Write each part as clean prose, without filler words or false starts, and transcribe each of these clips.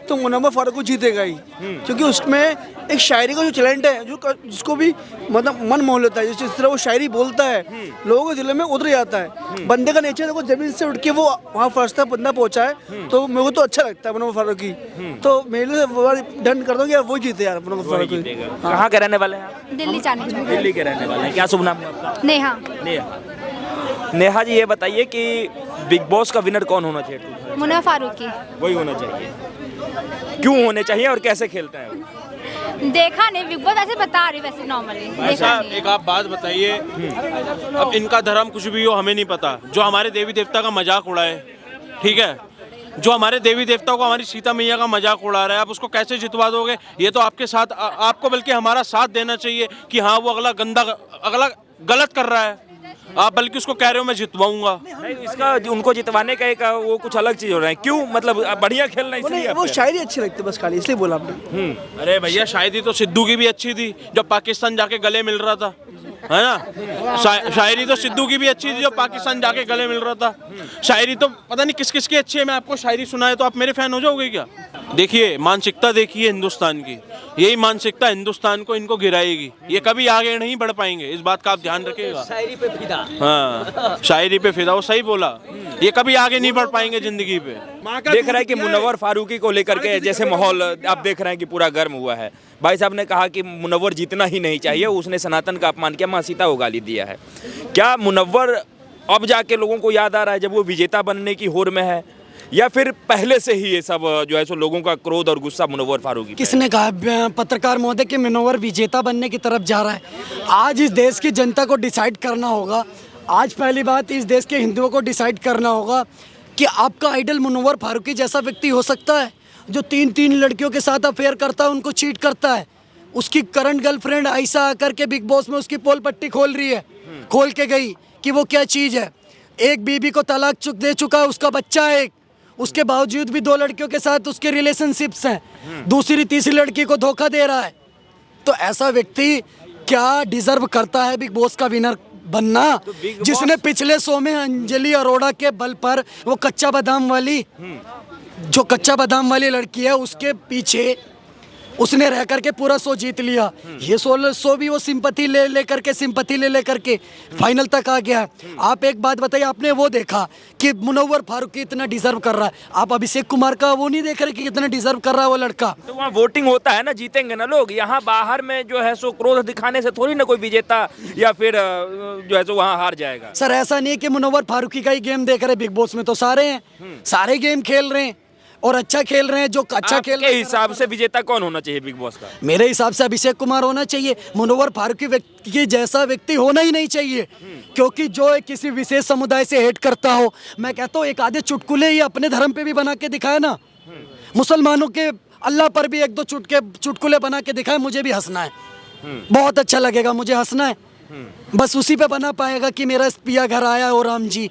तो मुनव्वर फारूक को जीतेगा ही, क्योंकि उसमें एक शायरी का जो टैलेंट है, जो जिसको भी मतलब मन मोह लेता है, जिस तरह वो शायरी बोलता है लोगों के दिल में उतर जाता है। बंदे का नेचर देखो, जमीन से उठ के वो वहाँ फर्स्ट तक बंदा पहुंचा है, तो मेरे को तो अच्छा लगता है मुनव्वर फारूक की। तो मेरे लिए डन कर दो कि वो जीते यार, मुनव्वर फारूक की। कहाँ के रहने वाले हैं आप? दिल्ली चांदनी चौक। दिल्ली के रहने वाले हैं। क्या शुभ नाम है आपका? नेहा। नेहा जी, ये बताइए कि बिग बॉस का विनर कौन होना चाहिए? मुनव्वर फारूकी। वही होना चाहिए। क्यों होने चाहिए और कैसे खेलते हैं वो? देखा नहीं बिग बॉस, ऐसे बता रही वैसे नॉर्मली देखा नहीं है। एक आप बात बताइए, अब इनका धर्म कुछ भी हो हमें नहीं पता, जो हमारे देवी देवता का मजाक उड़ाए, ठीक है, जो हमारे देवी देवताओं को, हमारी सीता मैया का मजाक उड़ा रहा है, आप उसको कैसे जितवा दोगे? ये तो आपके साथ आपको बल्कि हमारा साथ देना चाहिए कि हाँ वो अगला गलत कर रहा है, आप बल्कि उसको कह रहे हो मैं जितवाऊंगा। नहीं, इसका उनको जितवाने का एक वो कुछ अलग चीज हो रहा है। क्यों? मतलब बढ़िया खेलना इसलिए वो शायरी अच्छी लगती है बस, खाली इसलिए बोला आपने। अरे भैया, शायरी तो सिद्धू की भी अच्छी थी जब पाकिस्तान जाके गले मिल रहा था, है ना? शायरी तो सिद्धू की भी अच्छी थी जब पाकिस्तान जाके गले मिल रहा था। शायरी तो पता नहीं किस किस की अच्छी है। मैं आपको शायरी सुनाए तो आप मेरे फैन हो जाओगे क्या? देखिए, मानसिकता देखिए हिंदुस्तान की, यही मानसिकता हिंदुस्तान को इनको गिराएगी। ये कभी आगे नहीं बढ़ पाएंगे, इस बात का आप ध्यान रखिएगा। शायरी पे फिदा। हाँ, शायरी पे फिदा, वो सही बोला। ये कभी आगे नहीं बढ़ पाएंगे जिंदगी पे। देख रहा है कि मुनव्वर फारूकी को लेकर के जैसे माहौल आप देख रहे हैं कि पूरा गर्म हुआ है। भाई साहब ने कहा कि मुनव्वर जीतना ही नहीं चाहिए, उसने सनातन का अपमान किया, माँ सीता को गाली दिया है। क्या मुनव्वर अब जाके लोगों को याद आ रहा है जब वो विजेता बनने की होड़ में है, या फिर पहले से ही ये सब जो है सो लोगों का क्रोध और गुस्सा मुनव्वर फारूकी पे? किसने कहा पत्रकार महोदय कि मुनव्वर विजेता बनने की तरफ जा रहा है? आज इस देश की जनता को डिसाइड करना होगा। आज पहली बात इस देश के हिंदुओं को डिसाइड करना होगा कि आपका आइडल मुनव्वर फारूकी जैसा व्यक्ति हो सकता है जो 3 लड़कियों के साथ अफेयर करता है, उनको चीट करता है। उसकी करंट गर्लफ्रेंड आयशा आकर के बिग बॉस में उसकी पोल पट्टी खोल रही है, खोल के गई कि वो क्या चीज़ है। एक बीबी को तलाक दे चुका है, उसका बच्चा है एक, उसके बावजूद भी 2 लड़कियों के साथ उसके रिलेशनशिप्स हैं, दूसरी तीसरी लड़की को धोखा दे रहा है। तो ऐसा व्यक्ति क्या डिजर्व करता है बिग बॉस का विनर बनना? तो जिसने पिछले शो में अंजलि अरोड़ा के बल पर वो कच्चा बादाम वाली, जो कच्चा बादाम वाली लड़की है, उसके पीछे उसने रह करके पूरा शो जीत लिया। ये शो भी वो सिंपैथी ले करके फाइनल तक आ गया। आप एक बात बताइए, आपने वो देखा कि मुनव्वर फारूकी इतना डिजर्व कर रहा है, आप अभिषेक कुमार का वो नहीं देख रहे कि कितना डिजर्व कर रहा है वो लड़का? तो वहाँ वोटिंग होता है ना, जीतेंगे ना लोग। यहाँ बाहर में जो है सो क्रोध दिखाने से थोड़ी ना कोई विजेता या फिर जो है सो वहाँ हार जाएगा। सर ऐसा नहीं है कि मुनव्वर फारूकी का ही गेम देख रहे, बिग बॉस में तो सारे हैं, सारे गेम खेल रहे हैं और अच्छा खेल रहे हैं। जो अच्छा खेल रहे हैं, हिसाब से विजेता कौन होना चाहिए बिग बॉस का? मेरे हिसाब से अभिषेक कुमार होना चाहिए। मुनव्वर फारूकी के जैसा व्यक्ति होना ही नहीं चाहिए, क्योंकि जो किसी विशेष समुदाय से हेट करता हो, मैं कहता हूँ एक आधे चुटकुले ही अपने धर्म पे भी बना के दिखाए ना। मुसलमानों के अल्लाह पर भी 1-2 चुटकुले बना के दिखाए, मुझे भी हंसना है, बहुत अच्छा लगेगा, मुझे हंसना है। बस उसी पे बना पाएगा कि मेरा पिया घर आया और राम जी,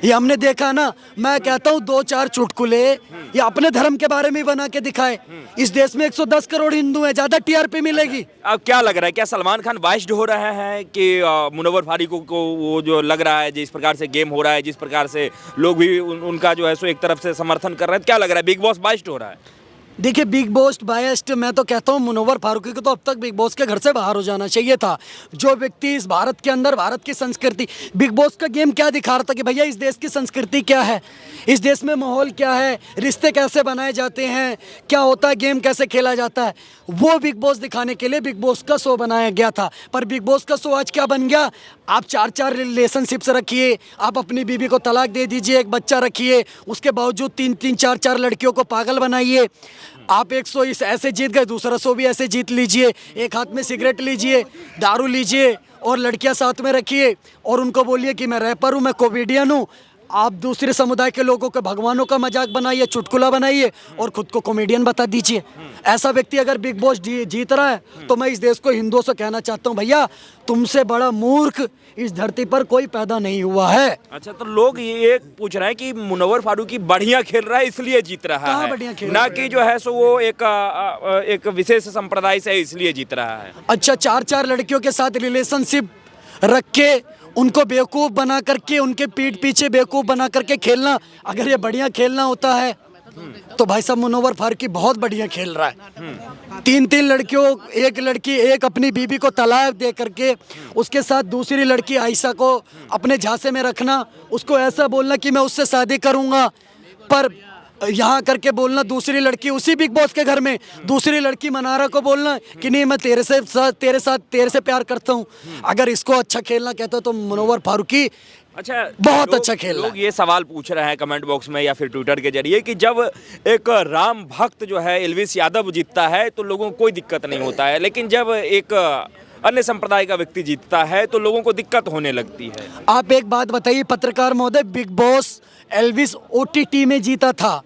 ये हमने देखा ना। मैं कहता हूँ 2-4 चुटकुले ये अपने धर्म के बारे में बना के दिखाए। इस देश में 110 करोड़ हिंदू हैं, ज्यादा टीआरपी मिलेगी। अब क्या लग रहा है, क्या सलमान खान बाइस्ड हो रहे हैं कि मुनव्वर फारूकी को वो जो लग रहा है, जिस प्रकार से गेम हो रहा है, जिस प्रकार से लोग भी उनका जो है सो एक तरफ से समर्थन कर रहे हैं, क्या लग रहा है बिग बॉस बाइस्ड हो रहा है? देखिए, बिग बॉस बायस्ड, मैं तो कहता हूँ मुनव्वर फारूकी को तो अब तक बिग बॉस के घर से बाहर हो जाना चाहिए था। जो व्यक्ति इस भारत के अंदर भारत की संस्कृति, बिग बॉस का गेम क्या दिखा रहा था कि भैया इस देश की संस्कृति क्या है, इस देश में माहौल क्या है, रिश्ते कैसे बनाए जाते हैं, क्या होता है, गेम कैसे खेला जाता है, वो बिग बॉस दिखाने के लिए बिग बॉस का शो बनाया गया था। पर बिग बॉस का शो आज क्या बन गया? आप 4-4 रिलेशनशिप्स रखिए, आप अपनी बीवी को तलाक दे दीजिए, एक बच्चा रखिए, उसके बावजूद 3-3, 4-4 लड़कियों को पागल बनाइए। आप एक शो ऐसे जीत गए, दूसरा शो भी ऐसे जीत लीजिए, एक हाथ में सिगरेट लीजिए, दारू लीजिए और लड़कियां साथ में रखिए और उनको बोलिए कि मैं रैपर हूँ, मैं कॉमेडियन हूँ। आप दूसरे समुदाय के लोगों को भगवानों का मजाक बनाइए, चुटकुला बनाइए और खुद को कॉमेडियन बता दीजिए। ऐसा व्यक्ति अगर बिग बॉस जीत रहा है तो मैं इस देश को हिंदुओं से कहना चाहता हूँ, भैया तुमसे बड़ा मूर्ख इस धरती पर कोई पैदा नहीं हुआ है। अच्छा, तो लोग ये पूछ रहे हैं कि मुनव्वर फारूकी बढ़िया खेल रहा है इसलिए जीत रहा है, बढ़िया खेल ना कि जो है सो वो एक विशेष संप्रदाय से इसलिए जीत रहा है। अच्छा, 4-4 लड़कियों के साथ रिलेशनशिप रख के उनको बेवकूफ़ बना करके, उनके पीठ पीछे बेवकूफ़ बना करके खेलना, अगर ये बढ़िया खेलना होता है तो भाई साहब मुनव्वर फारूकी बहुत बढ़िया खेल रहा है। 3 लड़कियों, एक लड़की, एक अपनी बीबी को तलाक दे करके उसके साथ दूसरी लड़की आयशा को अपने झांसे में रखना, उसको ऐसा बोलना कि मैं उससे शादी करूंगा, पर यहाँ करके बोलना दूसरी लड़की उसी बिग बॉस के घर में दूसरी लड़की मनारा को बोलना कि नहीं मैं तेरे से प्यार करता हूँ। अगर इसको अच्छा खेलना कहते हो तो मुनव्वर फारूकी अच्छा, बहुत अच्छा खेल रहा लोग ये सवाल पूछ रहे हैं कमेंट बॉक्स में या फिर ट्विटर के जरिए कि जब एक राम भक्त जो है एल्विस यादव जीतता है तो लोगों को कोई दिक्कत नहीं होता है, लेकिन जब एक अन्य संप्रदाय का व्यक्ति जीतता है तो लोगों को दिक्कत होने लगती है। आप एक बात बताइए पत्रकार महोदय, बिग बॉस एल्विस ओटीटी में जीता था,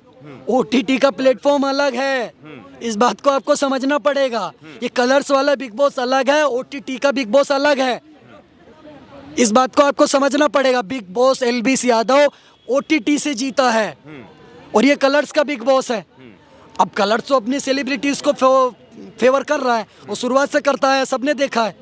ओटीटी का प्लेटफॉर्म अलग है, इस बात को आपको समझना पड़ेगा। ये कलर्स वाला बिग बॉस अलग है, ओटीटी का बिग बॉस अलग है, इस बात को आपको समझना पड़ेगा। Big boss Elvis Yadav OTT से जीता है और ये कलर्स का बिग बॉस है। अब कलर्स तो अपनी सेलिब्रिटीज को फेवर कर रहा है, वो शुरुआत से करता है, सबने देखा है।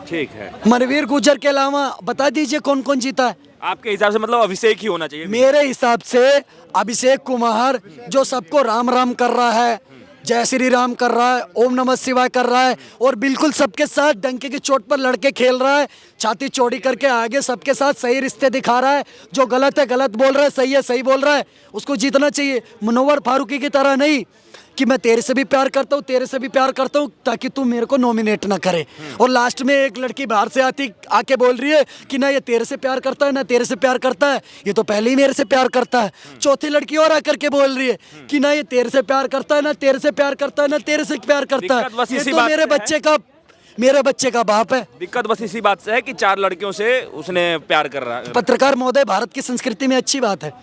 ठीक है, मनवीर गुर्जर के अलावा बता दीजिए कौन कौन जीता है। आपके हिसाब से मतलब अभिषेक ही होना चाहिए? मेरे हिसाब से अभिषेक कुमार जो सबको राम राम कर रहा है, जय श्री राम कर रहा है, ओम नमः शिवाय कर रहा है और बिल्कुल सबके साथ डंके की चोट पर लड़के खेल रहा है, छाती चौड़ी करके आगे सबके साथ सही रिश्ते दिखा रहा है। जो गलत है गलत बोल रहा है सही बोल रहा है, उसको जीतना चाहिए। मुनव्वर फारूकी की तरह नहीं कि मैं तेरे से भी प्यार करता हूँ, तेरे से भी प्यार करता हूँ ताकि तू मेरे को नॉमिनेट ना करे, और लास्ट में एक लड़की बाहर से आके बोल रही है कि ना ये तेरे से प्यार करता है ना तेरे से प्यार करता है, ये तो पहले ही मेरे से प्यार करता है। चौथी लड़की और आकर के बोल रही है कि ना ये तेरे से प्यार करता है ना तेरे से प्यार करता है ना तेरे से प्यार करता है। ये तो मेरे बच्चे का बाप है। दिक्कत बस इसी बात से है कि 4 लड़कियों से उसने प्यार कर रहा है। पत्रकार महोदय, भारत की संस्कृति में अच्छी बात है,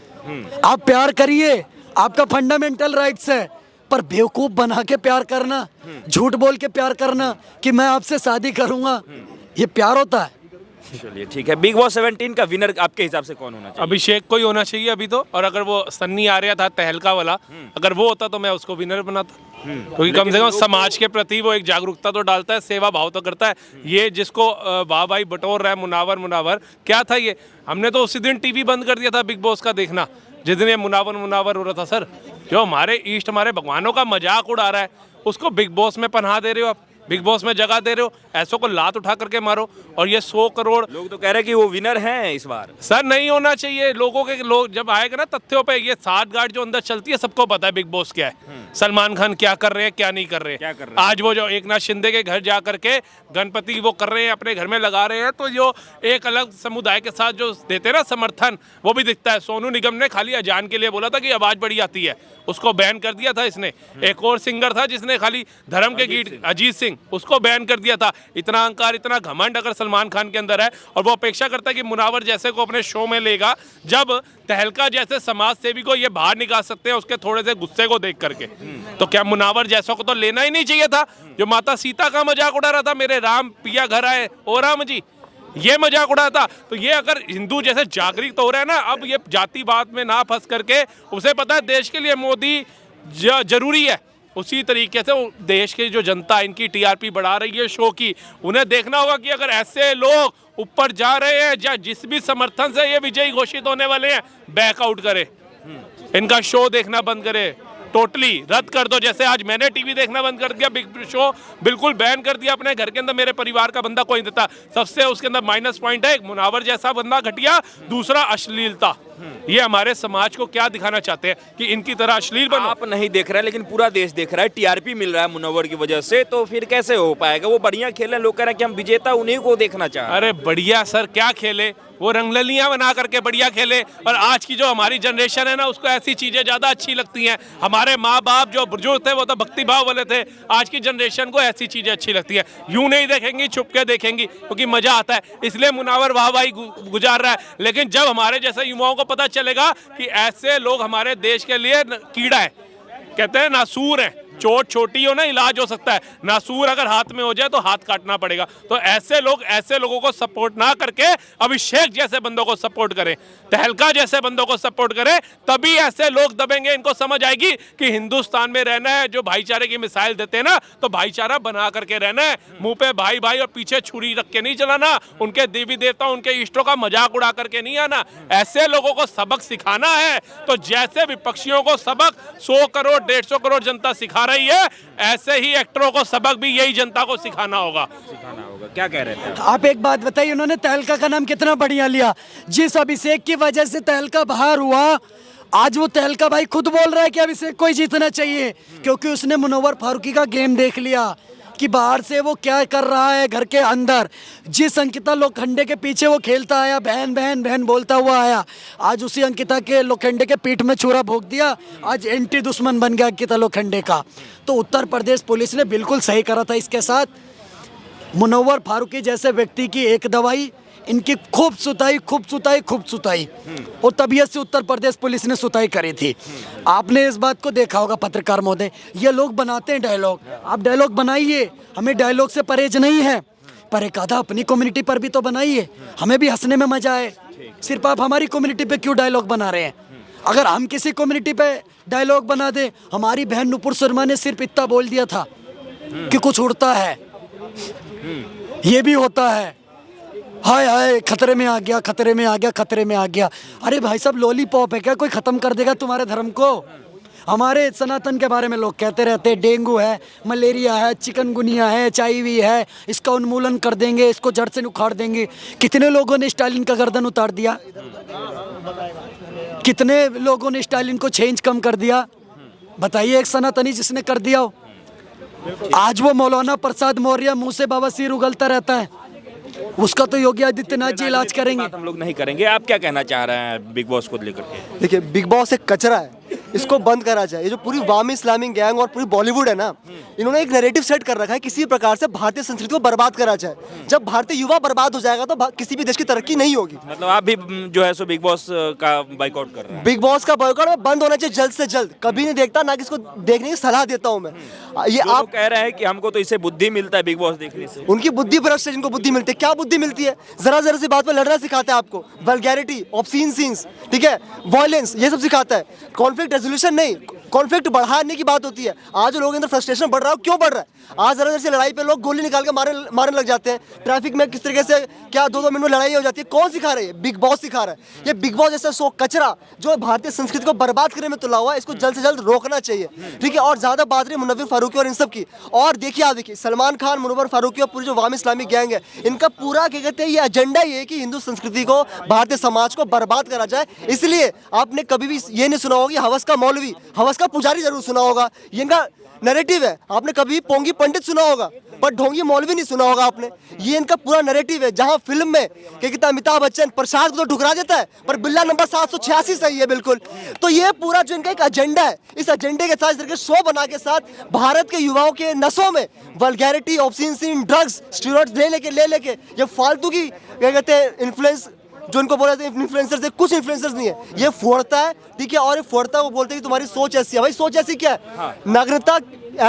आप प्यार करिए, आपका फंडामेंटल राइट्स है, पर बेवकूफ बना के प्यार करना, झूठ बोल के प्यार करना कि मैं आपसे शादी करूंगा, ये प्यार होता है? चलिए ठीक है, बिग बॉस 17 का विनर आपके हिसाब से कौन होना चाहिए? अभिषेक को ही होना चाहिए अभी तो, और अगर वो सन्नी आर्या था तहलका वाला, अगर वो होता तो मैं उसको विनर बनाता, क्योंकि कम से कम समाज के प्रति वो एक जागरूकता तो डालता है, सेवा भाव तो करता है। ये जिसको वाह भाई बटोर रहा है मुनावर क्या था ये, हमने तो उसी दिन टीवी बंद कर दिया था बिग बॉस का देखना जिस दिन ये मुनावर हो रहा था। सर, जो हमारे इष्ट हमारे भगवानों का मजाक उड़ा रहा है उसको बिग बॉस में पनाह दे रहे हो आप, बिग बॉस में जगह दे रहे हो, ऐसों को लात उठा करके मारो। और ये 100 करोड़ लोग तो कह रहे हैं कि वो विनर हैं इस बार। सर नहीं होना चाहिए, लोग जब आएगा ना तथ्यों पे, ये 7 गार्ड जो अंदर चलती है सबको पता है बिग बॉस क्या है, सलमान खान क्या कर रहे हैं क्या नहीं कर रहे हैं। आज वो जो एकनाथ शिंदे के घर जा करके गणपति वो कर रहे हैं, अपने घर में लगा रहे हैं, तो जो एक अलग समुदाय के साथ जो देते हैं ना समर्थन, वो भी दिखता है। सोनू निगम ने खाली अजान के लिए बोला था कि आवाज बड़ी आती है, उसको बैन कर दिया था इसने। एक और सिंगर था जिसने खाली धर्म के गीत, अजीत सिंह, उसको बैन कर दिया था। इतना अहंकार इतना घमंड अगर सलमान खान के अंदर है, और वो अपेक्षा करता है कि मुनावर जैसे को अपने शो में लेगा, जब तहलका जैसे समाज सेवी को ये बाहर निकाल सकते हैं उसके थोड़े से गुस्से को देख करके, तो क्या मुनावर जैसा को तो लेना ही नहीं चाहिए था। जो माता सीता का मजाक उड़ा रहा था, मेरे राम पिया घर आए ओ राम जी, ये मजाक उड़ा था। तो ये अगर हिंदू जैसे जागरूक तो हो रहा है ना, अब ये जातिवाद में ना फंस करके, उसे पता है देश के लिए मोदी जरूरी है, उसी तरीके से देश की जो जनता इनकी टीआरपी बढ़ा रही है शो की, उन्हें देखना होगा कि अगर ऐसे लोग ऊपर जा रहे हैं या जिस भी समर्थन से ये विजयी घोषित होने वाले हैं, बैकआउट करे, इनका शो देखना बंद करे, टोटली रद्द कर दो। जैसे आज मैंने टीवी देखना बंद कर दिया, बिग शो बिल्कुल बैन कर दिया अपने घर के अंदर, मेरे परिवार का बंदा कोई नहीं देता। सबसे उसके अंदर माइनस पॉइंट है, एक मुनावर जैसा बंदा घटिया, दूसरा अश्लीलता। ये हमारे समाज को क्या दिखाना चाहते हैं कि इनकी तरह अश्लील बनो। आप नहीं देख रहे हैं लेकिन पूरा देश देख रहा है, टीआरपी मिल रहा है मुनव्वर की वजह से, तो फिर कैसे हो पाएगा? वो बढ़िया खेले, लोग कह रहे हैं कि हम विजेता उन्हीं को देखना चाह रहे हैं। अरे बढ़िया सर, क्या खेले वो, रंगललियां बना करके बढ़िया खेले। और आज की जो हमारी जनरेशन है ना, उसको ऐसी चीजें ज्यादा अच्छी लगती हैं। हमारे माँ बाप जो बुजुर्ग थे वो तो भक्ति भाव वाले थे, आज की जनरेशन को ऐसी चीजें अच्छी लगती है। यूं नहीं देखेंगी, छुप के देखेंगी, क्योंकि मजा आता है, इसलिए मुनावर वाह वाही गुजार रहा है। लेकिन जब हमारे जैसे युवाओं को पता चलेगा कि ऐसे लोग हमारे देश के लिए कीड़ा है, कहते हैं नासूर है, चोट छोटी हो ना, इलाज हो सकता है, नासूर अगर हाथ में हो जाए तो हाथ काटना पड़ेगा। तो ऐसे लोगों को सपोर्ट ना करके अभिषेक जैसे बंदों को सपोर्ट करें, तहलका जैसे बंदों को सपोर्ट करें, तभी ऐसे लोग दबेंगे। इनको समझ आएगी कि हिंदुस्तान में रहना है, जो भाईचारे की मिसाइल देते हैं ना, तो भाईचारा बना करके रहना है, मुंह पे भाई भाई और पीछे छुरी रख के नहीं चलाना, उनके देवी देवता उनके इष्टों का मजाक उड़ा करके नहीं आना। ऐसे लोगों को सबक सिखाना है तो जैसे विपक्षियों को सबक 100 करोड़ 150 करोड़ जनता सिखा रही है, ऐसे ही एक्टरों को सबक भी यही जनता को सिखाना होगा। क्या कह रहे थे आप एक बात बताइए, उन्होंने तहलका का नाम कितना बढ़िया लिया। जिस अभिषेक की वजह से तहलका बाहर हुआ, आज वो तहलका भाई खुद बोल रहा है कि अभिषेक को ही जीतना चाहिए, क्योंकि उसने मुनव्वर फारूकी का गेम देख लिया कि बाहर से वो क्या कर रहा है, घर के अंदर जिस अंकिता लोखंडे के पीछे वो खेलता आया, बहन बहन बहन बोलता हुआ आया, आज उसी अंकिता के लोखंडे के पीठ में छुरा भोंक दिया, आज एंटी दुश्मन बन गया अंकिता लोखंडे का। तो उत्तर प्रदेश पुलिस ने बिल्कुल सही करा था इसके साथ। मुनव्वर फारूकी जैसे व्यक्ति की एक दवाई, इनकी खूब सुताई और तबीयत से उत्तर प्रदेश पुलिस ने सुताई करी थी। आपने इस बात को देखा होगा पत्रकार महोदय, ये लोग बनाते हैं डायलॉग, आप डायलॉग बनाइए, हमें डायलॉग से परहेज नहीं है, पर एक आधा अपनी कम्युनिटी पर भी तो बनाइए, हमें भी हंसने में मजा आए। सिर्फ आप हमारी कम्युनिटी पे क्यों डायलॉग बना रहे हैं? अगर हम किसी कम्युनिटी पे डायलॉग बना दें, हमारी बहन नुपुर शर्मा ने सिर्फ इतना बोल दिया था कि कुछ उड़ता है, ये भी होता है, हाय हाय खतरे में आ गया, खतरे में आ गया, खतरे में आ गया। अरे भाई साहब, लॉलीपॉप है क्या? कोई खत्म कर देगा तुम्हारे धर्म को? हमारे सनातन के बारे में लोग कहते रहते हैं डेंगू है, मलेरिया है, चिकनगुनिया है, HIV है, इसका उन्मूलन कर देंगे, इसको जड़ से उखाड़ देंगे। कितने लोगों ने स्टालिन का गर्दन उतार दिया? कितने लोगों ने स्टालिन को 6 इंच कम कर दिया? बताइए एक सनातनी जिसने कर दिया हो। आज वो मौलाना प्रसाद मौर्य मुंह से बवासीर उगलता रहता है, उसका तो योगी आदित्यनाथ जी इलाज करेंगे। हम लोग नहीं करेंगे। आप क्या कहना चाह रहे हैं बिग बॉस को लेकर के? देखिए, बिग बॉस एक कचरा है, इसको बंद करा जाए। ये जो पूरी वामी इस्लामिक गैंग और पूरी बॉलीवुड है ना, इन्होंने एक नैरेटिव सेट कर रखा है, किसी प्रकार से भारतीय संस्कृति को बर्बाद करा जाए। जब भारतीय युवा बर्बाद हो जाएगा तो किसी भी देश की तरक्की नहीं होगी। मतलब आप भी जो है सो बिग बॉस का बाइकआउट कर रहे हैं? बिग बॉस का बॉयकॉट बंद होना चाहिए जल्द से जल्द। कभी नहीं देखता, ना किसको देखने की सलाह देता हूँ मैं। ये आप कह रहे हैं कि हमको तो इससे बुद्धि मिलता है बिग बॉस देखने से। उनकी बुद्धि भ्रष्ट है, जिनको बुद्धि मिलती है। क्या बुद्धि मिलती है? जरा जरा सी बात पर लड़ना सिखाता है आपको, वल्गैरिटी, ऑब्सीन सीन्स, ठीक है, वायलेंस, ये सब सिखाता है। कॉन्फ्लिक्ट रेजोल्यूशन नहीं, कॉन्फ्लिक्ट बढ़ाने की बात होती है। आज जो लोगों के अंदर फ्रस्ट्रेशन बढ़ रहा है, क्यों बढ़ रहा है? आज जरा जरा सी लड़ाई पे लोग गोली निकाल के मारने लग जाते हैं। ट्रैफिक में किस तरीके से क्या 2-2 मिनट में लड़ाई हो जाती है। कौन सिखा रहा है? बिग बॉस सिखा रहा है। ये बिग बॉस जैसा सो कचरा जो भारतीय संस्कृति को बर्बाद करने में तुला हुआ है, इसको जल्द से जल्द रोकना चाहिए, ठीक है। और ज्यादा बात रही मुनव्वर फारूकी और इन सब की, और देखिए आप देखिए सलमान खान, मुनव्वर फारूकी और पूरी जो वामी इस्लामिक गैंग है, इनका पूरा क्या कहते हैं ये एजेंडा ये है कि हिंदू संस्कृति को, भारतीय समाज को बर्बाद करा जाए। इसलिए आपने कभी भी ये नहीं सुना होगा कि हवस का मौलवी, हवस का पुजारी जरूर सुना होगा, ये इनका नैरेटिव है। आपने कभी पोंगी पंडित सुना होगा, पर ढोंगी मौलवी नहीं सुना होगा आपने। ये इनका पूरा नैरेटिव है। जहां फिल्म में क्या कहता है अमिताभ बच्चन प्रसाद को तो ठुकरा देता है, पर बिल्ला नंबर 786 सही है बिल्कुल। तो ये पूरा जो इनका एक एजेंडा है, इस एजेंडे के साथ इस तरह के शो बना के साथ भारत के युवाओं के नसों में vulgarity, obscene scene, drugs, steroids ले लेके ये फालतू की क्या कहते हैं इन्फ्लुएंस, जो इनको बोला जाता है इन्फ्लुएंसर्स है, कुछ इन्फ्लुएंसर्स नहीं है, ये फोड़ता है, ठीक है। और ये फोड़ता है, वो बोलते हैं कि तुम्हारी सोच ऐसी है। भाई सोच ऐसी क्या है? हाँ। नागरिकता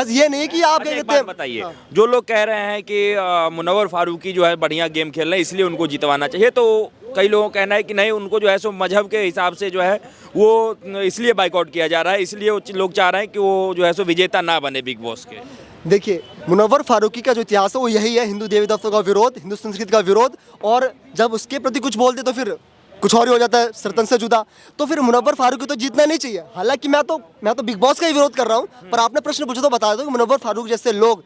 ये नहीं कि आप अच्छा, क्या एक कहते हैं। बात बताइए, जो लोग कह रहे हैं कि मुनव्वर फारूकी जो है बढ़िया गेम खेल रहे हैं इसलिए उनको जितवाना चाहिए, तो कई लोगों का कहना है कि नहीं, उनको जो है सो मजहब के हिसाब से जो है वो इसलिए बाइकआउट किया जा रहा है, इसलिए लोग चाह रहे हैं कि वो जो है सो विजेता ना बने बिग बॉस के। देखिए, मुनव्वर फारूकी का जो इतिहास है वो यही है, हिंदू देवी देवताओं का विरोध, हिंदू संस्कृति का विरोध, और जब उसके प्रति कुछ बोलते तो फिर कुछ और ही हो जाता है, सरतन से जुदा। तो फिर मुनव्वर फारूकी तो जीतना नहीं चाहिए। हालांकि मैं तो बिग बॉस का ही विरोध कर रहा हूँ, पर आपने प्रश्न पूछा तो बता दो कि मुनव्वर फारूकी जैसे लोग,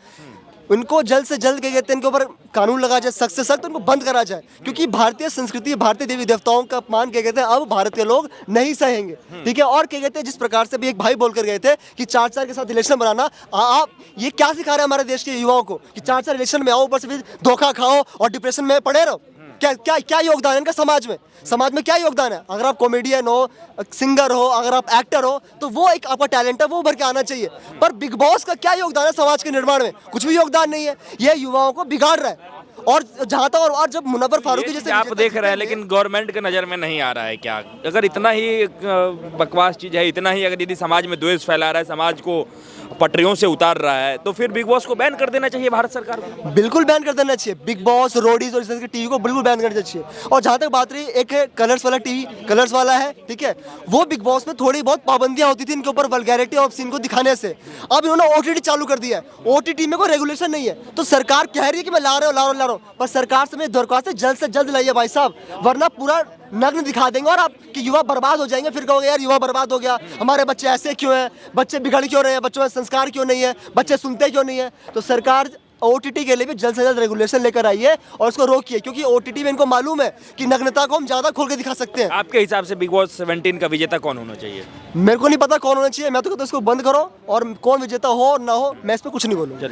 उनको जल्द से जल्द क्या कहते हैं, इनके ऊपर कानून लगा जाए, सख्त से सख्त उनको बंद करा जाए, क्योंकि भारतीय संस्कृति, भारतीय देवी देवताओं का अपमान क्या कहते हैं अब भारत के लोग नहीं सहेंगे, ठीक है। और क्या कहते हैं, जिस प्रकार से भी एक भाई बोल कर गए थे कि 4-4 के साथ रिलेशन बनाना, आप ये क्या सिखा रहे हैं हमारे देश के युवाओं को कि 4-4 रिलेशन में आओ, ऊपर से फिर धोखा खाओ और डिप्रेशन में पड़े रहो। क्या क्या क्या योगदान है इनका समाज में क्या योगदान है? अगर आप कॉमेडियन हो, सिंगर हो, अगर आप एक्टर हो, तो वो एक आपका टैलेंट है, वो उभर के आना चाहिए। पर बिग बॉस का क्या योगदान है समाज के निर्माण में? कुछ भी योगदान नहीं है। ये युवाओं को बिगाड़ रहा है। और जहाँ तक और जब मुनव्वर फारूकी जैसे आप देख रहे हैं, लेकिन गवर्नमेंट के नज़र में नहीं आ रहा है क्या? अगर इतना ही बकवास चीज़ है, इतना ही अगर यदि समाज में द्वेष फैला रहा है, समाज को पटरियों से उतार रहा है, तो फिर बिग बॉस को बैन कर देना चाहिए भारत सरकार को। बिल्कुल बैन कर देना चाहिए, बिग बॉस, रोडीज और इस तरह की टीवी को बिल्कुल बैन कर देना चाहिए। और जहाँ तक बात रही, एक है कलर्स वाला टीवी, कलर्स वाला है, ठीक है, वो बिग बॉस में थोड़ी बहुत पाबंदियां होती थी इनके ऊपर वल्गैरिटी और सीन को दिखाने से। अब इन्होंने ओटीटी चालू कर दिया है, ओटीटी में कोई रेगुलेशन नहीं है, तो सरकार कह रही है कि मैं ला रहा हूँ, पर सरकार से मेरी दरख्वास्त है से जल्द लाइए भाई साहब, वरना पूरा नग्न दिखा देंगे और आपके युवा बर्बाद हो जाएंगे। फिर कहोगे यार युवा बर्बाद हो गया, हमारे बच्चे ऐसे क्यों हैं, बच्चे बिगड़ क्यों रहे हैं, बच्चों में संस्कार क्यों नहीं है, बच्चे सुनते क्यों नहीं है। तो सरकार ओटीटी के लिए भी जल्द से जल्द रेगुलेशन लेकर आई है और उसको रोकिए, क्योंकि ओटीटी में इनको मालूम है कि नग्नता को हम ज़्यादा खोल के दिखा सकते हैं। आपके हिसाब से बिग बॉस 17 का विजेता कौन होना चाहिए? मेरे को नहीं पता कौन होना चाहिए, मैं तो कहता हूँ इसको बंद करो, और कौन विजेता हो और ना हो मैं इस पर कुछ नहीं बोलूँगा।